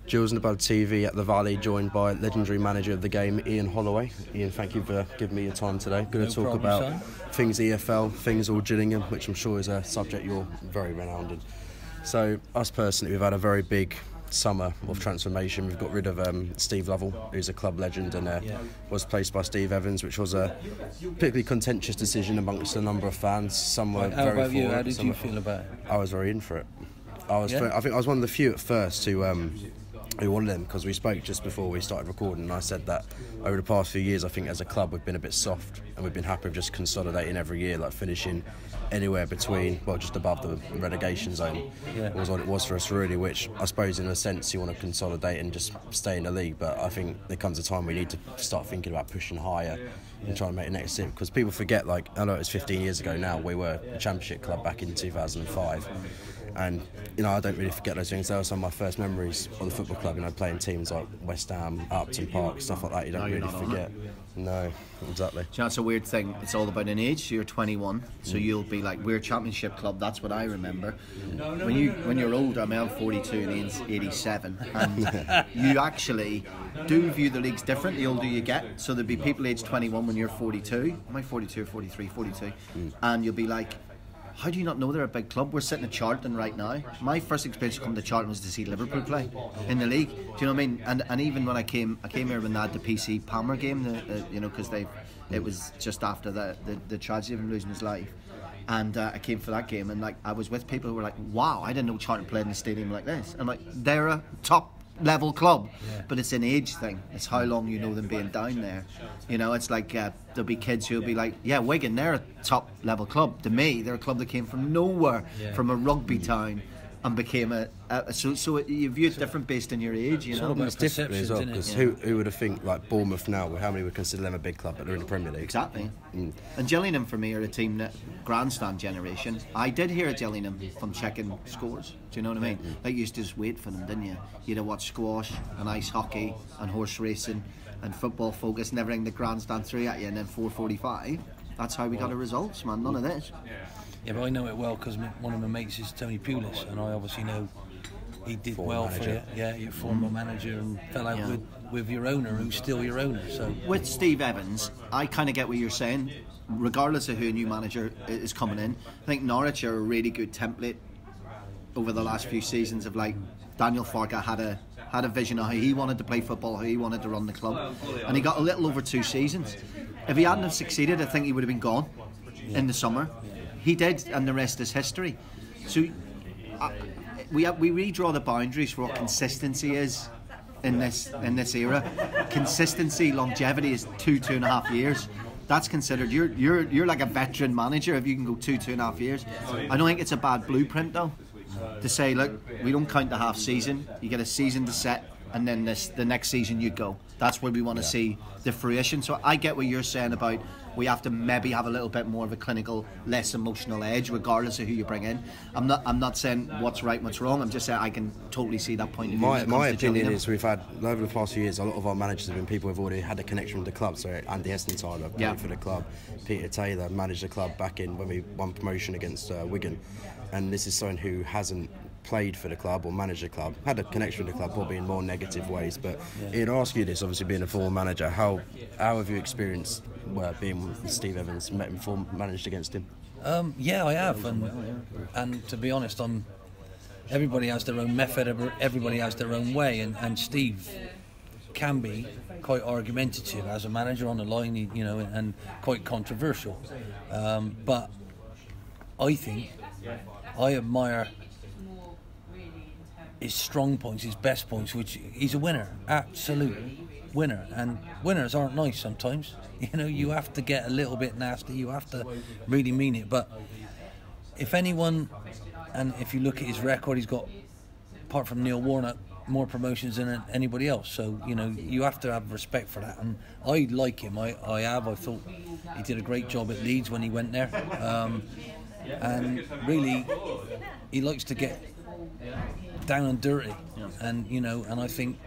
Gills and GITBTV at the Valley, joined by legendary manager of the game, Holloway. Ian, thank you for giving me your time today. Going to talk about things EFL, things all Gillingham, which I'm sure is a subject you're very renowned in. So, us personally, we've had a very big summer of transformation. We've got rid of Steve Lovell, who's a club legend, and was replaced by Steve Evans, which was a particularly contentious decision amongst a number of fans. Some were very for it. How did you feel about it? I was very in for it. I think I was one of the few at first who wanted them, because we spoke just before we started recording, and I said that over the past few years, I think as a club we've been a bit soft, and we've been happy with just consolidating every year, like finishing anywhere between, well, just above the relegation zone. Was what it was for us, really, which I suppose in a sense you want to consolidate and just stay in the league, but I think there comes a time we need to start thinking about pushing higher and trying to make the next step, because people forget, like, I know it was 15 years ago now, we were a championship club back in 2005. And, I don't really forget those things. They were some of my first memories of the football club, playing teams like West Ham, Upton Park, stuff like that. You don't really forget. No, exactly. Do you know, it's a weird thing. It's all about an age. So you're 21, so you'll be like, we're a championship club. That's what I remember. When you're older, I'm 42 and Ian's 87, and you actually do view the leagues different the older you get. So there'll be people aged 21 when you're 42. Am I 42 or 43? 42. And you'll be like, how do you not know they're a big club? We're sitting at Charlton right now. My first experience to come to Charlton was to see Liverpool play in the league. Do you know what I mean? And even when I came here when they had the PC Palmer game, because it was just after the tragedy of him losing his life. And I came for that game, and I was with people who were like, wow, I didn't know Charlton played in a stadium like this. I'm like, they're a top level club, but it's an age thing. It's how long you know them being down there. It's like there'll be kids who'll be like, yeah, Wigan, they're a top level club. To me, they're a club that came from nowhere, from a rugby town, and became so you view it different based on your age. It's different as well, because who would have think, like Bournemouth now, how many would consider them a big club, but they're in the Premier League? Exactly. And Gillingham for me are a team that grandstand generation. I did hear Gillingham from checking scores. Do you know what I mean? Like, you used to just wait for them, didn't you? You'd have watched squash and ice hockey and horse racing and football focus and everything, the grandstand through at you, and then 4:45. That's how we got the results, man. None of this. Yeah, but I know it well because one of my mates is Tony Pulis, and I obviously know he did well for it. Yeah, your former manager, and fell out with your owner, who's still your owner. So with Steve Evans, I kind of get what you're saying. Regardless of who a new manager is coming in, I think Norwich are a really good template over the last few seasons of, like, Daniel Farke had a vision of how he wanted to play football, how he wanted to run the club, and he got a little over 2 seasons. If he hadn't have succeeded, I think he would have been gone in the summer. He did, and the rest is history. So we redraw the boundaries for what consistency is in this era. Consistency, longevity is 2.5 years. That's considered. You're like a veteran manager if you can go 2.5 years. I don't think it's a bad blueprint though, to say, look, we don't count the half season. You get a season to set, and then the next season you go. That's where we want to see the fruition. So I get what you're saying about we have to maybe have a little bit more of a clinical, less emotional edge, regardless of who you bring in. I'm not saying what's right and what's wrong. I'm just saying I can totally see that point of view. My opinion is we've had, over the past few years, a lot of our managers have been people who've already had a connection with the club. So Andy Hessenthaler played for the club, Peter Taylor managed the club back in when we won promotion against Wigan, and this is someone who hasn't played for the club or managed the club, had a connection with the club, probably in more negative ways. But I'd ask you this, obviously being a former manager, how have you experienced being with Steve Evans, met him before, managed against him? Yeah, I have, and to be honest, everybody has their own method, everybody has their own way, and Steve can be quite argumentative as a manager on the line, and quite controversial. But I think I admire his strong points, his best points, which he's a winner, absolute winner, and winners aren't nice sometimes. You have to get a little bit nasty, you have to really mean it. But if anyone, and if you look at his record, he's got, apart from Neil Warnock, more promotions than anybody else, so you have to have respect for that, and I like him. I thought he did a great job at Leeds when he went there, and really he likes to get down and dirty, and and I think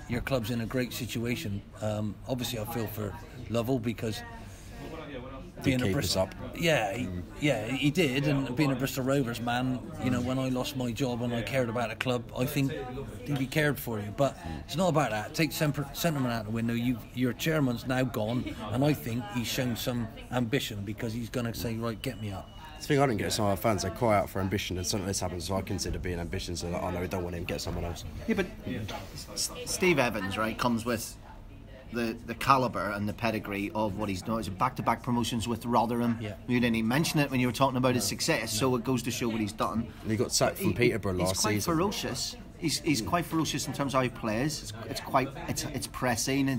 your club's in a great situation. Obviously I feel for Lovell, because being a keep us Bristol, up. he did, and being a Bristol Rovers man, you know, when I lost my job and I cared about the club, I think he cared for you. But it's not about that. Take sentiment out the window. Your chairman's now gone, and I think he's shown some ambition because he's going to say, right, get me up. The thing I didn't get some of our fans, they cry out for ambition, and something like this happens, so I consider being ambitious. So like, oh no, we don't want him, get someone else. Yeah, but Steve Evans, right, comes with the calibre and the pedigree of what he's done. It's back-to-back promotions with Rotherham. Yeah. You didn't even mention it when you were talking about his success, so it goes to show what he's done. And he got sacked from Peterborough last season. He's quite ferocious. He's quite ferocious in terms of how he plays. It's pressing.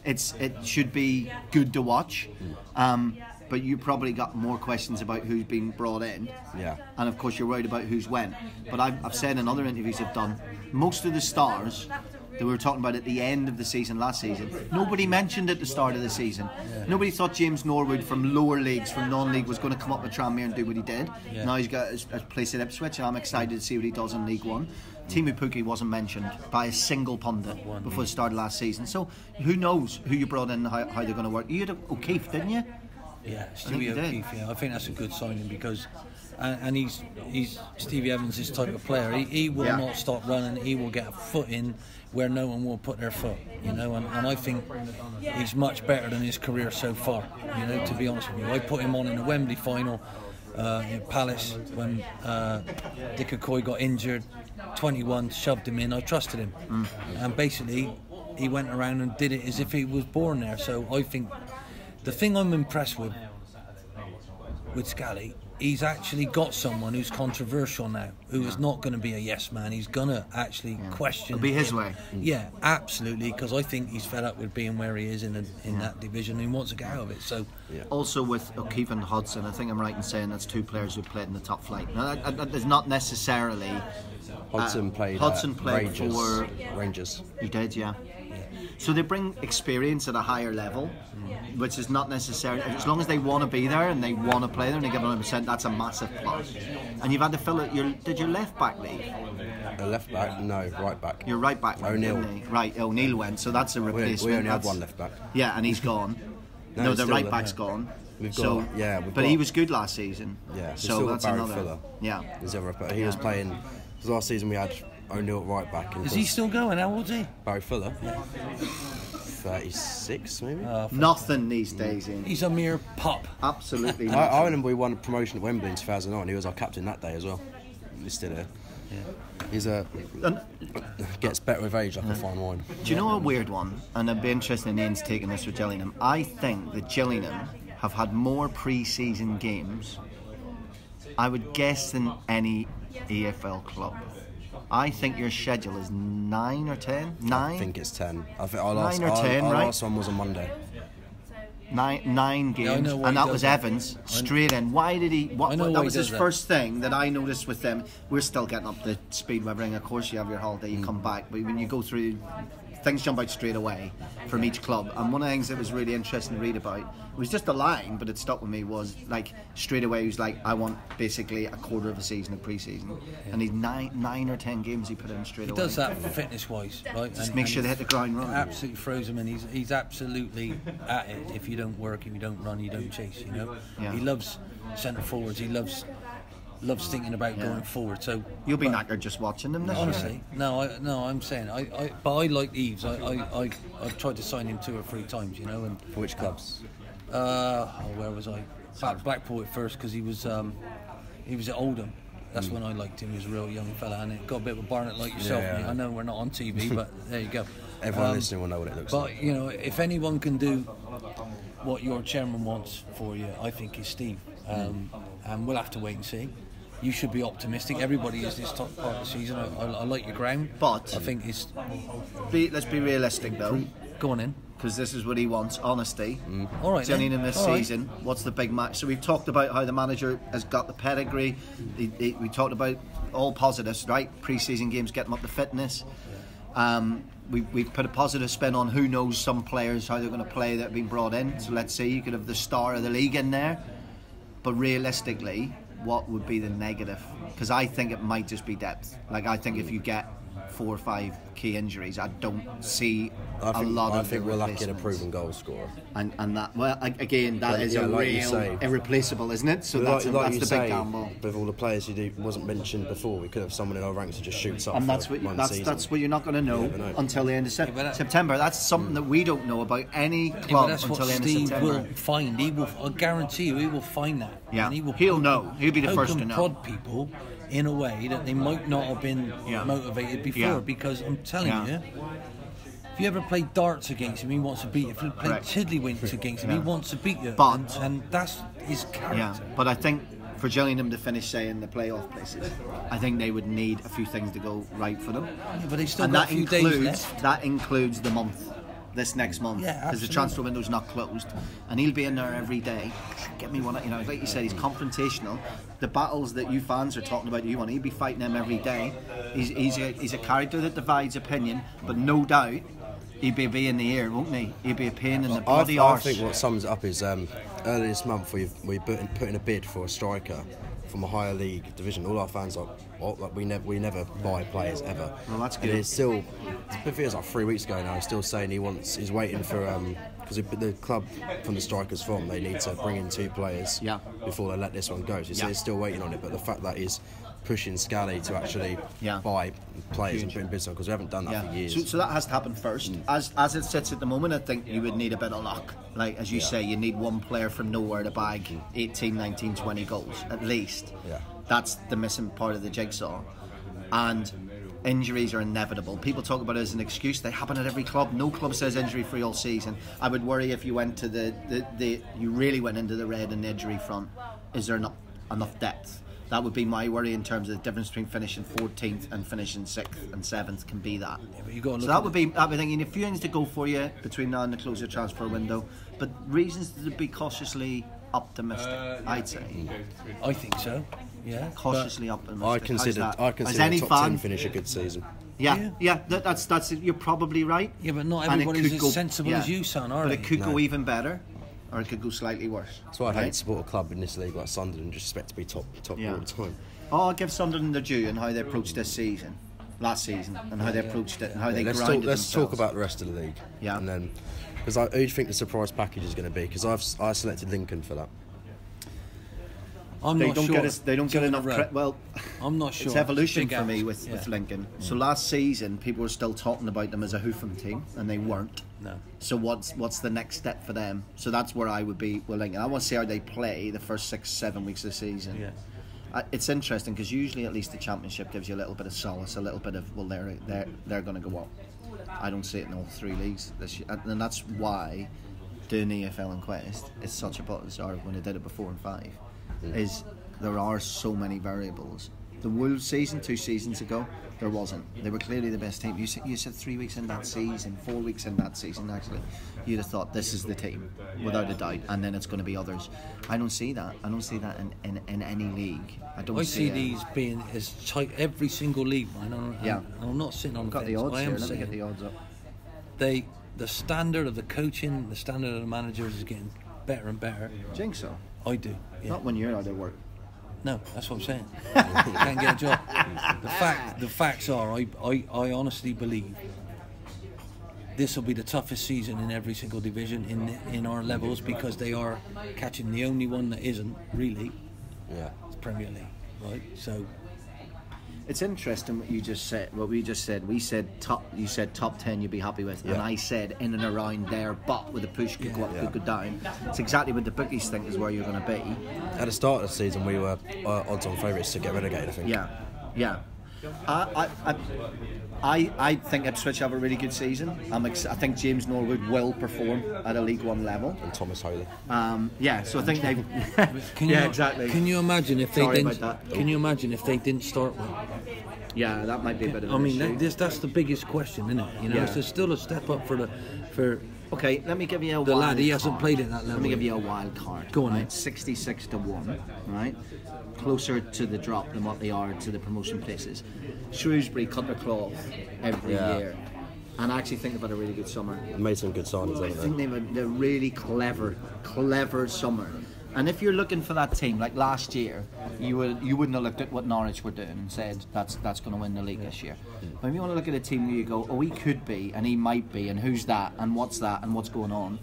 It should be good to watch. But you probably got more questions about who's been brought in. Yeah. And of course you're worried about who's went. But I've said in other interviews I've done, most of the stars that we were talking about at the end of the season last season, nobody mentioned at the start of the season. Yeah. Nobody thought James Norwood from lower leagues, from non-league, was going to come up with Tranmere and do what he did. Yeah. Now he's got his place at Ipswich, and I'm excited to see what he does in League One. Timu Pukki wasn't mentioned by a single pundit before the start of last season. So who knows who you brought in and how they're going to work. You had O'Keefe, didn't you? Yeah, Stevie O'Keefe. Yeah, I think that's a good signing because, and he's Stevie Evans, this type of player. He will not stop running. He will get a foot in where no one will put their foot. You know, and I think he's much better than his career so far. You know, to be honest with you, I put him on in the Wembley final in Palace when Dick Okoye got injured. 21, shoved him in. I trusted him, and basically he went around and did it as if he was born there. So I think. The thing I'm impressed with Scally, he's actually got someone who's controversial now, who is not going to be a yes man. He's going to actually question. It'll be his way. Yeah, absolutely, because I think he's fed up with being where he is in that division and he wants to get out of it. So, also with O'Keefe and Hudson, I think I'm right in saying that's two players who played in the top flight. Now, that is not necessarily. Hudson played for Rangers. He did, yeah. So they bring experience at a higher level, which is not necessarily, as long as they want to be there and they want to play there and they give 100%, that's a massive plus. And you've had to fill it. Did your left back leave? A left back? No, right back. Your right back. O'Neill. Right, O'Neill went, so that's a replacement. We only have one left back. Yeah, and he's gone. No, the right back's gone. But he was good last season. Yeah, so that's another. Fuller. Yeah. He was playing. Because last season we had O'Neill at right back. Is he still going? How old is he? Barry Fuller. 36 maybe. Nothing these days. He's a mere pup. Absolutely. I remember we won a promotion at Wembley in 2009. He was our captain that day as well. He's still there. Yeah. He's gets better with age like a fine wine. Do you know a weird one? And I'd be interested in Ian's taking this with Gillingham. I think that Gillingham have had more pre-season games, I would guess, than any EFL club. I think your schedule is 9 or 10. 9? I think it's 10. I think our last 9 or 10, our right? last one was on Monday. Nine games, and that was Evans straight in. Why did he? That was his first thing that I noticed with them. We're still getting up to speed with everything. Of course, you have your holiday, you come back, but when you go through, things jump out straight away from each club. And one of the things that was really interesting to read about, it was just a line, but it stuck with me, was like straight away he was like, I want basically a quarter of a season of pre-season, and he's 9 or 10 games he put in straight away. He does that fitness-wise, right? Just make sure they hit the ground running. Absolutely throws him in. He's absolutely at it. If you don't work, if you don't run, you don't chase. You know, He loves centre forwards. He loves thinking about going forward. So you'll be knackered just watching them. Honestly, no. I'm saying but I like Eves. I've tried to sign him 2 or 3 times. You know, and for which clubs? Where was I? Blackpool at first because he was at Oldham. That's when I liked him. He was a real young fella, and it got a bit of a barnet like yourself. Yeah. I know we're not on TV, but there you go. Everyone listening will know what it looks like. But you know, if anyone can do what your chairman wants for you, I think is Steve. And we'll have to wait and see. You should be optimistic. Everybody is this top part of the season. I like your ground, but I think it's. Let's be realistic though. Go on in. Because this is what he wants, honesty. All right, Joining in this season, what's the big match? So we've talked about how the manager has got the pedigree. We talked about all positives, right? Pre-season games get them up to fitness. We've put a positive spin on who knows some players, how they're going to play that have been brought in. So let's say you could have the star of the league in there. But realistically, what would be the negative? Because I think it might just be depth. Like I think if you get 4 or 5 key injuries, I don't see I of think the we're lacking a replacements. proven goal scorer. And that, well, again, that But, is yeah, a like you real say. irreplaceable, isn't it? So that's you the say, big gamble. with all the players who wasn't mentioned before, we could have someone in our ranks who just shoots up. And that's for what one season. that's what you're not going to know never know. until the end of September. That's something that we don't know about any Yeah, club but that's until what the end Steve of September. will find. I guarantee you, he will find that. Yeah, and he'll know. He'll be the poke first and to know. prod people in a way that they might not have been motivated before. Yeah. Because I'm telling Yeah. you, if you ever play darts against him, he wants to beat you. If you play Correct. tiddlywinks against him, he wants to beat you. But- and that's his character. Yeah, but I think for Gillingham to finish, say, in the playoff places, I think they would need a few things to go right for them. Yeah, but they still And got that a few days includes left. that includes the month, this next month, Yeah, because the absolutely. transfer window's not closed, and he'll be in there every day. Get me one, like you said, he's confrontational. The battles that you fans are talking about, he'll be fighting them every day. He's a character that divides opinion, but no doubt he'll be in the ear, won't he? He'll be a pain in the bloody I arse. think what sums it up is earlier this month we put in a bid for a striker from a higher league division. All our fans are, well, like we never buy players ever. Well, that's And good. it's still, it feels like 3 weeks ago now. He's still saying he's waiting for because the club from the strikers from, they need to bring in 2 players before they let this one go. So he said he's still waiting on it. But the fact that he's pushing Scally to actually buy players and put in bids on, because we haven't done that for years. So that has to happen first. As it sits at the moment, I think you would need a bit of luck. Like, as you say, you need one player from nowhere to bag 18, 19, 20 goals, at least. Yeah. That's the missing part of the jigsaw. And injuries are inevitable. People talk about it as an excuse. They happen at every club. No club says injury-free all season. I would worry if you went to you really went into the red in the injury front. Is there not enough depth? That would be my worry in terms of the difference between finishing 14th and finishing 6th and 7th can be that. Yeah, but you got to So look that would be, I'd be thinking a few things to go for you between now and the close of the transfer window, but reasons to be cautiously optimistic, I'd say. I think so. Yeah. Cautiously optimistic. I consider As any top fan, 10 finish a good season. that's you're probably right. Yeah, but not And it everybody's could as sensible as you, son, are But they? it could No. go even better, or it could go slightly worse. That's why I hate right? to support a club in this league like Sunderland and just expect to be top Yeah. all the time. Oh, I'll give Sunderland their due and how they approached this season, last season, and how they approached it and how they grinded Let's themselves. talk about the rest of the league. Yeah. And then, because who do you think the surprise package is going to be? Because I selected Lincoln for that. I'm They not don't sure. get enough credit. Well, I'm not sure. it's evolution Big for me outs. with Lincoln. So last season, people were still talking about them as a Hoofham team, and they weren't. No. So what's the next step for them? So that's where I would be with Lincoln. I want to see how they play the first 6-7 weeks of the season. Yeah. It's interesting because usually at least the Championship gives you a little bit of solace, a little bit of, well, they're going to go up. I don't see it in all 3 leagues this year, and that's why doing the EFL and Quest is such a button start when they did it before in 5. Is there are so many variables. The Wolves season 2 seasons ago, there wasn't. They were clearly the best team. You said 3 weeks in that season, 4 weeks in that season. Actually, you'd have thought this is the team without a doubt, and then it's going to be others. I don't see that. I don't see that in any league. I see these being as tight every single league, man. And I'm not sitting on I've got the the fence. odds I here. am Let me saying get the odds up. the standard of the coaching, the standard of the managers is getting better and better. Jinx so. I do. Yeah. Not when you're out of work. No, that's what I'm saying. You can't get a job. The facts are, I honestly believe this will be the toughest season in every single division in our levels, because they are catching the only one that isn't really. Yeah. It's Premier League, right? So It's interesting what you just said. What we just said. We said top. You said top 10 you'd be happy with, and I said in and around there, but with a push could go up, could go down. It's exactly what the bookies think is where you're going to be. At the start of the season, we were odds-on favourites to get relegated, I think. Yeah. I think Ipswich have a really good season. I think James Norwood will perform at a League One level. And Thomas Holloway. So I think they've. Exactly. Can you imagine if they Sorry didn't? about that. Can you imagine if they didn't start well? Yeah, that might be a bit of an I mean, issue. that's the biggest question, isn't it? You know, Yeah. it's still a step up for. Okay, let me give you a The wild lad, he hasn't card. played at that level Let me give yet. you a wild card. Go on, right? then. 66 to 1, right? Closer to the drop than what they are to the promotion places. Shrewsbury cut their cloth every year. And I actually think they've had a really good summer. Made some good signings, I haven't think they? they've had a really clever summer. And if you're looking for that team, like last year, you wouldn't have looked at what Norwich were doing and said that's going to win the league this year. But if you want to look at a team where you go, oh, he could be, and he might be, and who's that, and what's going on?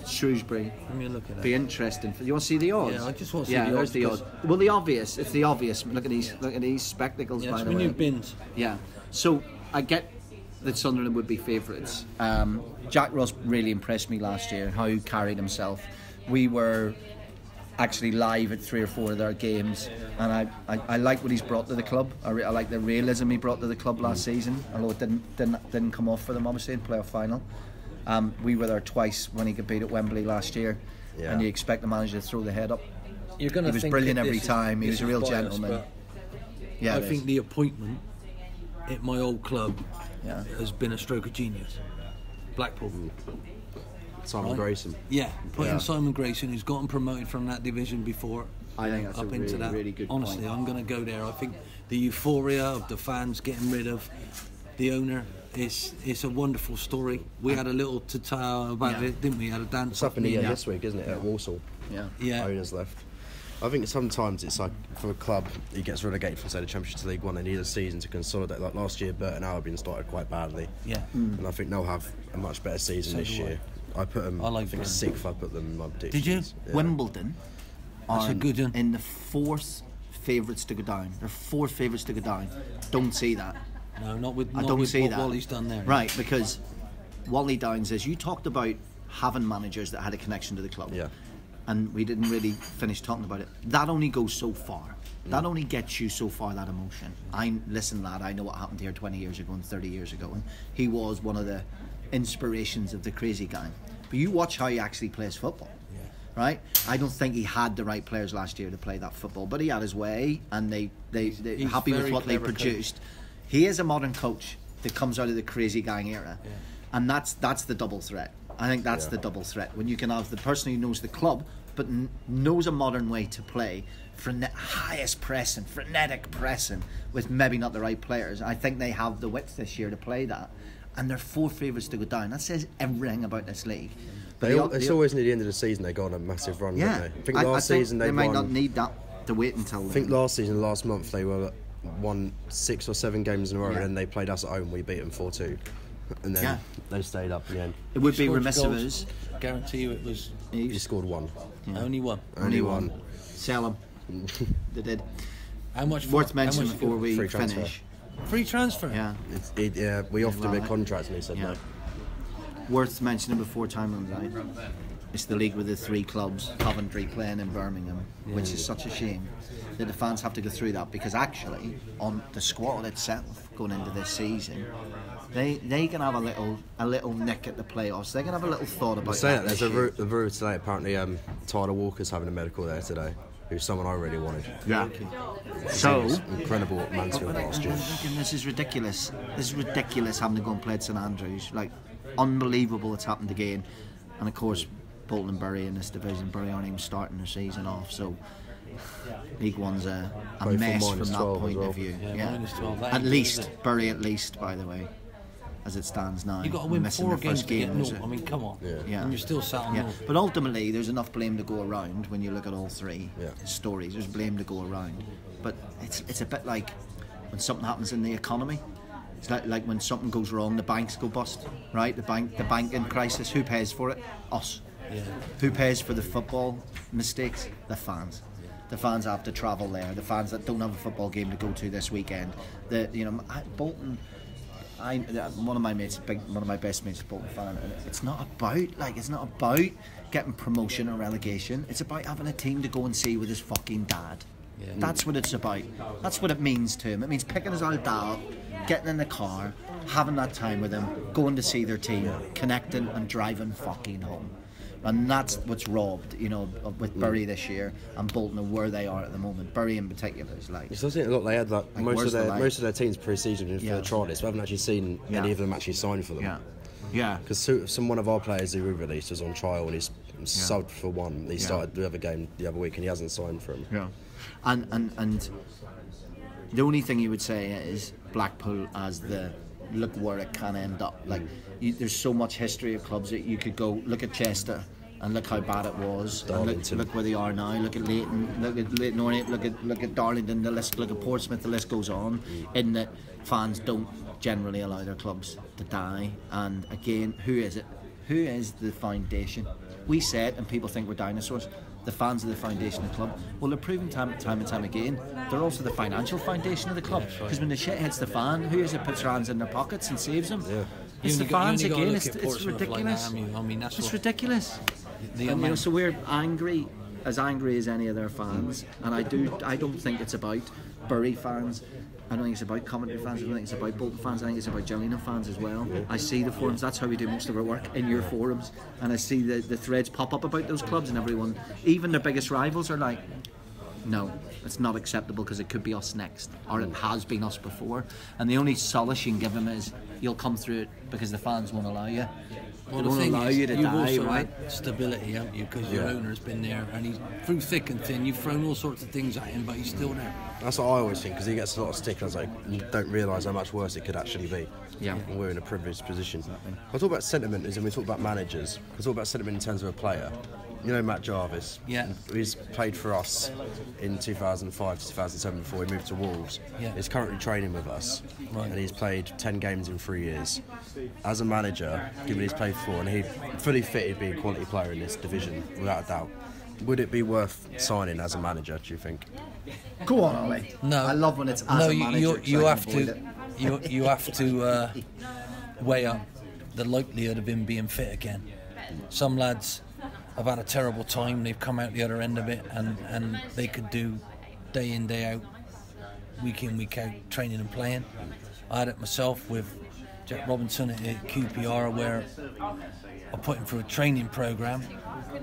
Shrewsbury. Let me look at that. Be interesting. You want to see the odds? Yeah, I just want to see the odds. There's the odds. Well, the obvious. It's the obvious. Look at these spectacles. Yeah, by it's the my way. new bins. Yeah. So I get that Sunderland would be favourites. Jack Ross really impressed me last year. How he carried himself. We were actually live at 3 or 4 of their games, and I like what he's brought to the club. I like the realism he brought to the club last season, although it didn't come off for them obviously in playoff final. We were there twice when he could beat at Wembley last year, and you expect the manager to throw the head up. You're gonna he was think brilliant that every time. He was a real biased, gentleman. Yeah, I think the appointment at my old club Yeah. has been a stroke of genius. Blackpool. Simon Grayson. Yeah, putting Simon Grayson, who's gotten promoted from that division before, I think that's up a into really, that. really good Honestly, point. I'm going to go there. I think the euphoria of the fans getting rid of the owner it's a wonderful story. We had a little ta-ta about it, didn't we? Had a dance. It's up in the air this week, isn't it? At Walsall. Yeah. Owners left. I think sometimes it's like for a club, he gets relegated from say the Championship to League One. They need a season to consolidate. Like last year, Burton Albion started quite badly. Yeah. And I think they'll have a much better season this year. I put them. I think sixth. I put them in my predictions. Did you? Yeah. Wimbledon. That's a good one. In the 4th favourites to go down. They're 4 favourites to go down. Don't see that. No, not with. I not don't with see what that. Wally's done there. Right, because Wally Downs says you talked about having managers that had a connection to the club. Yeah. And we didn't really finish talking about it. That only goes so far. That only gets you so far, that emotion. Listen, lad, I know what happened here 20 years ago and 30 years ago, and he was one of the inspirations of the crazy gang. But you watch how he actually plays football. Right? I don't think he had the right players last year to play that football, but he had his way, and they're happy with what they produced. He is a modern coach that comes out of the crazy gang era, and that's the double threat. I think that's the double threat, when you can have the person who knows the club but knows a modern way to play, highest pressing, frenetic pressing, with maybe not the right players. I think they have the width this year to play that, and they're 4 favourites to go down. That says everything about this league. It's always near the end of the season they go on a massive run, don't they? I think last season they might not need that to wait until. I think last month they won 6 or 7 games in a row, and then they played us at home. We beat them 4-2, and then they stayed up in the end. It would be remiss of us. Guarantee you, it was. You scored 1. Only one. Only one. Sell them. They did. How much? Worth mentioning before we Free transfer. finish. Free transfer. Yeah. We offered him a contract, and he said no. Worth mentioning before time runs out. It's the league with the 3 clubs, Coventry playing in Birmingham, which is such a shame that the fans have to go through that, because actually on the squad itself going into this season, they can have a little nick at the playoffs. They can have a little thought about that. There's a route today. Apparently, Tyler Walker's having a medical there today. Who's someone I really wanted. Yeah. So incredible at Mansfield last year. This is ridiculous. This is ridiculous having to go and play at St Andrews. Like, unbelievable it's happened again. And of course, Bolton and Bury in this division. Bury aren't even starting their season off, so League One's a mess from that point of view. Yeah. -12. At least Bury, by the way, as it stands now. You got to win 4 games to get game, no. I mean, come on. Yeah. And you're still sat on no. But ultimately, there's enough blame to go around when you look at all 3 stories. There's blame to go around, but it's a bit like when something happens in the economy. It's like when something goes wrong, the banks go bust, right? The banking crisis. Who pays for it? Us. Yeah. Who pays for the football mistakes? The fans. The fans have to travel there. The fans that don't have a football game to go to this weekend. Bolton. One of my best mates is a Bolton fan. And it's not about getting promotion or relegation. It's about having a team to go and see with his fucking dad. Yeah. That's what it's about. That's what it means to him. It means picking his old dad up, getting in the car, having that time with him, going to see their team, connecting and driving fucking home. And that's what's robbed, with Bury this year and Bolton and where they are at the moment. Bury in particular is like. It's also look, they had most of their teams pre-season for the trial list. We haven't actually seen any of them actually sign for them. Yeah. Because one of our players who we released was on trial and he's subbed for 1. He started the other game the other week and he hasn't signed for him. Yeah. And the only thing you would say is Blackpool as the look where it can end up. Like there's so much history of clubs that you could go look at Chester and look how bad it was. And look where they are now. Look at Leighton, Leighton Orient, look at Darlington, the list, look at Portsmouth, the list goes on. In that fans don't generally allow their clubs to die. And again, who is it? Who is the foundation? We say it and people think we're dinosaurs. The fans are the foundation of the club. Well, they're proven time and time again. They're also the financial foundation of the club. Because when the shit hits the fan, who is it puts their hands in their pockets and saves them? Yeah. It's the fans again. It's ridiculous. Like I mean, it's ridiculous. So we're angry as any of their fans, and I don't think it's about Bury fans. I don't think it's about Coventry fans. I don't think it's about Bolton fans. I think it's about Gillingham fans as well. I see the forums. That's how we do most of our work, in your forums, and I see the threads pop up about those clubs, and everyone, even their biggest rivals, are like, no, it's not acceptable because it could be us next, or it has been us before. And the only solace you can give them is you'll come through it because the fans won't allow you. Well, the thing is, you've also had stability, haven't you? Because your owner's been there, and he's through thick and thin. You've thrown all sorts of things at him, but he's still there. That's what I always think, because he gets a lot of stick. I was like, you don't realise how much worse it could actually be. Yeah, and we're in a privileged position. Exactly. I talk about sentiment, as in we talk about managers. I talk about sentiment in terms of a player. You know Matt Jarvis? Yeah. He's played for us in 2005 to 2007 before he moved to Wolves. Yeah. He's currently training with us. Right. And he's played 10 games in 3 years. As a manager, given he's played for, and he fully fit, he'd be a quality player in this division, without a doubt. Would it be worth signing as a manager, do you think? Go on, Ollie. No. I love when it's as a manager. You have to weigh up the likelihood of him being fit again. Some lads have had a terrible time. They've come out the other end of it, and they could do day in, day out, week in, week out, training and playing. I had it myself with Jack Robinson at QPR, where I put him through a training programme,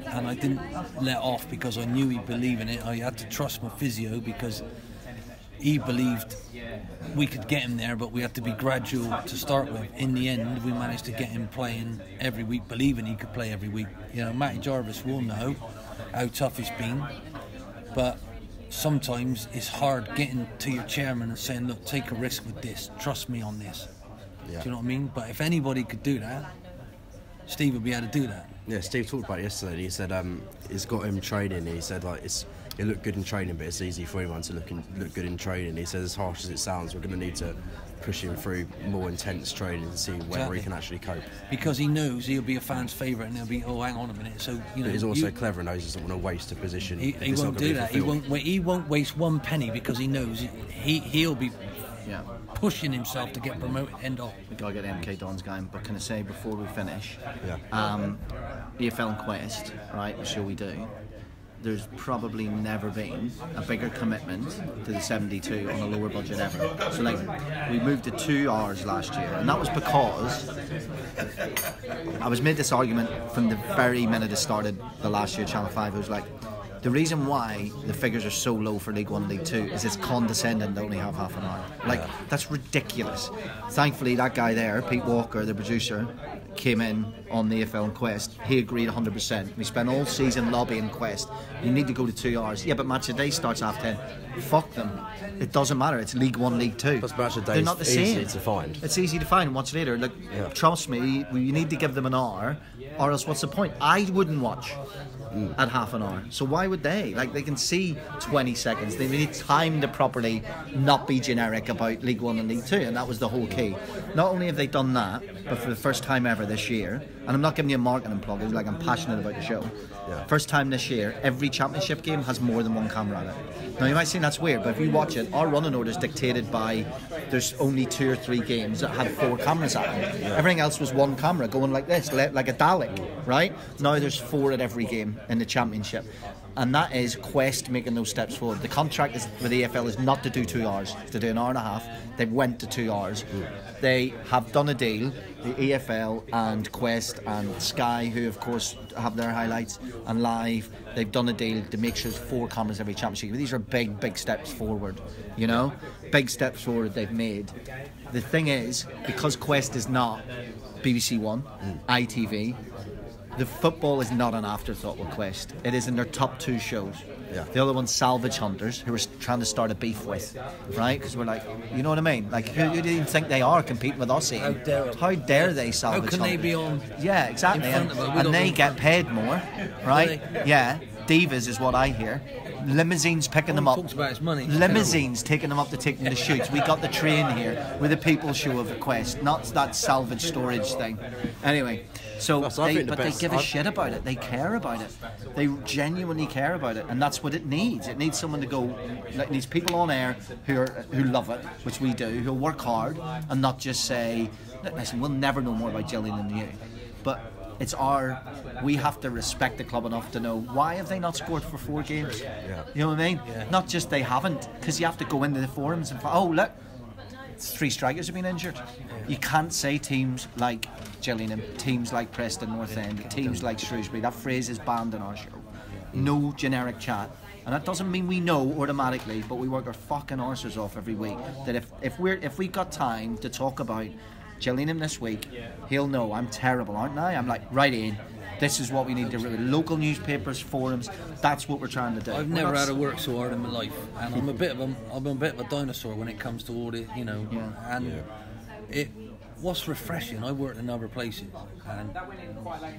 and I didn't let off because I knew he'd believe in it. I had to trust my physio because he believed we could get him there, but we had to be gradual to start with. In the end, we managed to get him playing every week, believing he could play every week. You know, Matty Jarvis will know how tough it's been, but sometimes it's hard getting to your chairman and saying, look, take a risk with this, trust me on this. Yeah. Do you know what I mean? But if anybody could do that, Steve would be able to do that. Yeah, Steve talked about it yesterday. He said he's got him training. He said he looked good in training, but it's easy for anyone to look good in training. He says, as harsh as it sounds, we're going to need to push him through more intense training to see whether he can actually cope. Because he knows he'll be a fan's favourite, and they'll be, oh, hang on a minute. So you know, but he's also clever and knows he doesn't want to waste a position. He won't do that. He won't waste one penny because he knows he'll be pushing himself to get promoted end off. We've got to get MK Don's game, but can I say before we finish, EFL and Quest, right, the show we do, there's probably never been a bigger commitment to the 72 on a lower budget ever. So like, we moved to 2 hours last year, and that was because I was made this argument from the very minute it started the last year, Channel 5. It was like, the reason why the figures are so low for League 1 and League 2 is it's condescending to only have half an hour. Like, that's ridiculous. Thankfully, that guy there, Pete Walker, the producer, came in on the EFL and Quest. He agreed 100%. We spent all season lobbying Quest. You need to go to 2 hours. Yeah, but Match of the Day starts half 10. Fuck them. It doesn't matter. It's League 1, League 2. Plus Match of the Day They're not the same. Easy to find. It's easy to find and watch later. Like, trust me, you need to give them an hour, or else what's the point? I wouldn't watch at half an hour. So why would they? Like, they can see 20 seconds. They need time to properly not be generic about League 1 and League 2, and that was the whole key. Not only have they done that, but for the first time ever this year, and I'm not giving you a marketing plug, it's like I'm passionate about the show. First time this year, every championship game has more than one camera on it. Now you might think that's weird, but if you watch it, our running order is dictated by there's only 2 or 3 games that had 4 cameras at them. Everything else was one camera going like this, like a Dalek, right? Now there's 4 at every game in the championship. And that is Quest making those steps forward. The contract with the EFL is not to do 2 hours, it's to do an hour and a half. They went to 2 hours. They have done a deal, the EFL and Quest and Sky, who of course have their highlights, and Live. They've done a deal to make sure there's 4 cameras every championship. These are big steps forward, you know? Big steps forward they've made. The thing is, because Quest is not BBC One, ITV, the football is not an afterthought with Quest. It is in their top 2 shows. Yeah. The other one's Salvage Hunters, who we're trying to start a beef with, right? Because we're like, you know what I mean? Like, who do you think they are competing with us, Ian? How dare they, Salvage Hunters? How can they be on? Yeah, exactly. And they get paid more, right? Yeah. Divas is what I hear. Limousines picking them up. Talks about his money. Limousines taking them up to take them to shoots. We got the train here with a people show of a Quest, not that salvage storage thing. Anyway, so they give a shit about it. They care about it. They genuinely care about it, and that's what it needs. It needs someone to go. It needs people on air who love it, which we do, who'll work hard and not just say, "Listen, we'll never know more about Gillian than you," but we have to respect the club enough to know why have they not scored for 4 games. Yeah. You know what I mean? Yeah. Not just they haven't, because you have to go into the forums and look, 3 strikers have been injured. You can't say teams like Gillingham, teams like Preston North End, teams like Shrewsbury. That phrase is banned in our show. No generic chat. And that doesn't mean we know automatically, but we work our fucking arses off every week. That if we've got time to talk about Gillingham this week, he'll know I'm terrible, aren't I? I'm like, right in. This is what we need to do. Local newspapers, forums. That's what we're trying to do. I've never had to work so hard in my life, and I'm a bit of a dinosaur when it comes to all the, you know. Yeah. And what's refreshing. I worked in other places, and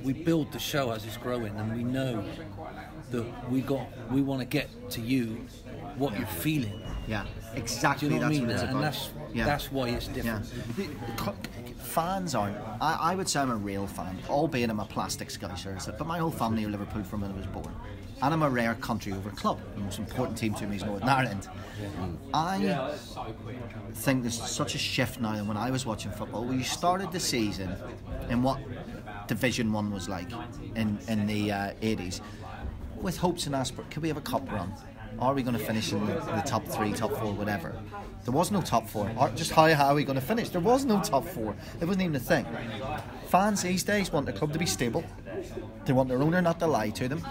we build the show as it's growing, and we know that we want to get to you what you're feeling. Yeah, exactly. Do you know That's what what it's and about. that's why it's different. Yeah. Fans aren't. I would say I'm a real fan, albeit I'm a plastic Scouser. But my whole family are Liverpool from when I was born, and I'm a rare country over club. The most important team to me is Northern Ireland. I think there's such a shift now than when I was watching football. We started the season in what Division 1 was like in the 80s, with hopes and aspirations. Could we have a cup run? Are we going to finish in the top 3, top 4, whatever? There was no top 4. Just how are we going to finish? There was no top 4. It wasn't even a thing. Fans these days want the club to be stable. They want their owner not to lie to them.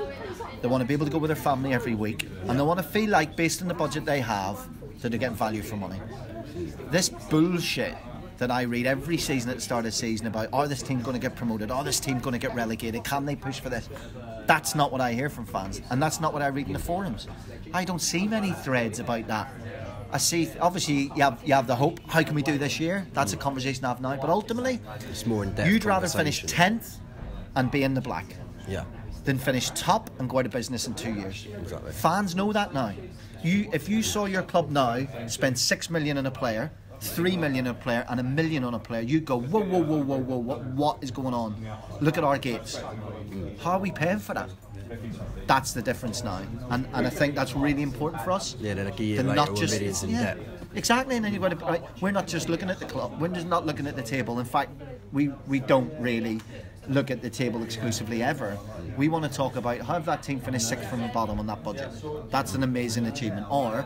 They want to be able to go with their family every week. And they want to feel like, based on the budget they have, that they're getting value for money. This bullshit that I read every season at the start of the season about, are this team going to get promoted? Are this team going to get relegated? Can they push for this? That's not what I hear from fans, and that's not what I read in the forums. I don't see many threads about that. I see, obviously, you have the hope. How can we do this year? That's a conversation I have now. But ultimately, it's more in-depth. You'd rather finish 10th and be in the black, than finish top and go out of business in 2 years. Exactly. Fans know that now. If you saw your club now spend 6 million on a player, 3 million on a player, and 1 million on a player, you'd go, whoa, what is going on? Look at our gates. How are we paying for that? That's the difference now, and I think that's really important for us. Yeah, then like a year later, we're millions in debt. Exactly, and then you've got to, right, we're not just looking at the club, we're just not looking at the table. In fact, we don't really look at the table exclusively ever. We want to talk about how that team finished 6th from the bottom on that budget. That's an amazing achievement. Or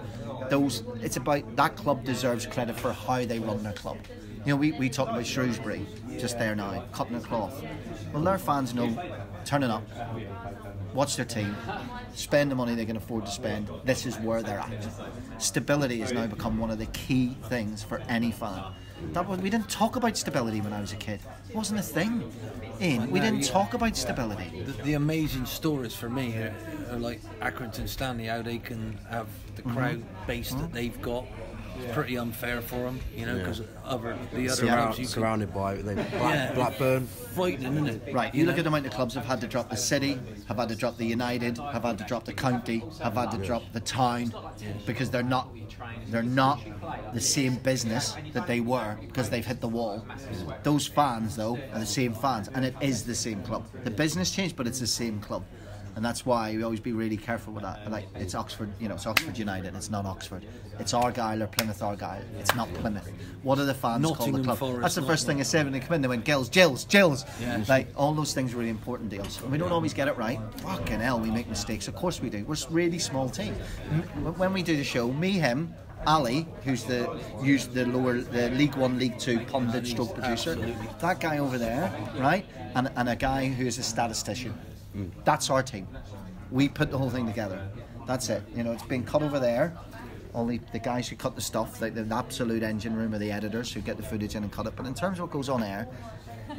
it's about that club deserves credit for how they run their club. You know, we talk about Shrewsbury just there now, cutting a cloth. Well, their fans know, turning up, watch their team, spend the money they can afford to spend. This is where they're at. Stability has now become one of the key things for any fan. We didn't talk about stability when I was a kid. It wasn't a thing. We didn't talk about stability. The amazing stories for me are like Accrington Stanley, how they can have the crowd base that they've got. It's pretty unfair for them, you know, because the other clubs surrounded by Blackburn, frightening, isn't it? Right. You look at the amount of clubs have had to drop the City, have had to drop the United, have had to drop the County, have had to drop the Town, because they're not the same business that they were, because they've hit the wall. Those fans though are the same fans, and it is the same club. The business changed, but it's the same club. And that's why we always be really careful with that. Like, it's Oxford, you know, it's Oxford United, it's not Oxford. It's Argyle or Plymouth Argyle, it's not Plymouth. What do the fans call the club? Forest, that's the first thing they say when they come in. They went, Gills. Yeah. Like, all those things are really important to us. And we don't always get it right. Fucking hell, we make mistakes. Of course we do. We're a really small team. When we do the show, me, him, Ali, who's the League 1, League 2 pundit stroke producer, absolutely. That guy over there, right, and a guy who's a statistician. That's our team. We put the whole thing together. That's it. You know, it's being cut over there, all the guys who cut the stuff, like the absolute engine room, or the editors who get the footage in and cut it. But in terms of what goes on air,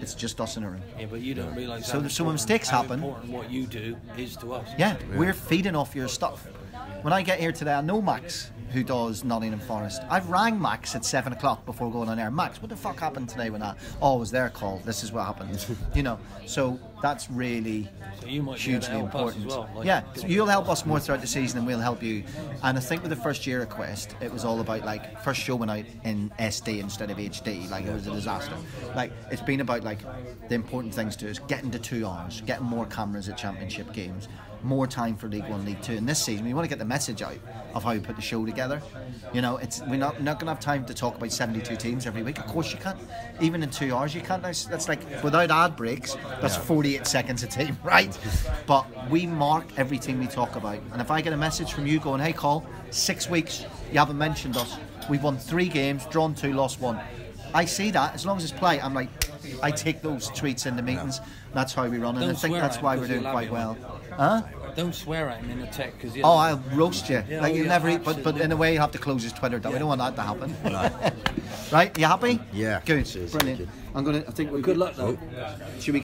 it's just us in a room. Yeah, but you don't realise. So when mistakes happen, important what you do is to us. Yeah, we're feeding off your stuff. When I get here today, I know Max, who does Nottingham Forest. I've rang Max at 7 o'clock before going on air. Max, what the fuck happened today when that? Oh, it was their call. This is what happened. You know, so that's really hugely important. Well, like, yeah, so you'll help us more throughout the season, and we'll help you. And I think with the first year of Quest, it was all about, like, first show went out in SD instead of HD. Like, it was a disaster. Like, it's been about, like, the important things to us: getting to 2 hours, getting more cameras at championship games, more time for League 1, League 2. And this season, we want to get the message out of how we put the show together. You know, we're not going to have time to talk about 72 teams every week. Of course you can't. Even in 2 hours you can't. That's like, without ad breaks, that's 48 seconds a team, right? But we mark every team we talk about. And if I get a message from you going, hey, Col, 6 weeks, you haven't mentioned us. We've won 3 games, drawn 2, lost 1. I see that. As long as it's play, I'm like, I take those tweets into meetings. That's how we run, and I think that's why we're doing quite well. Huh? Don't swear at him in the tech, because I'll roast you. Yeah, like you never eat, but in a way you have to close his Twitter down. We don't want that to happen. No. Right? You happy? Yeah. Good. Brilliant. I think. Good luck though. Should we?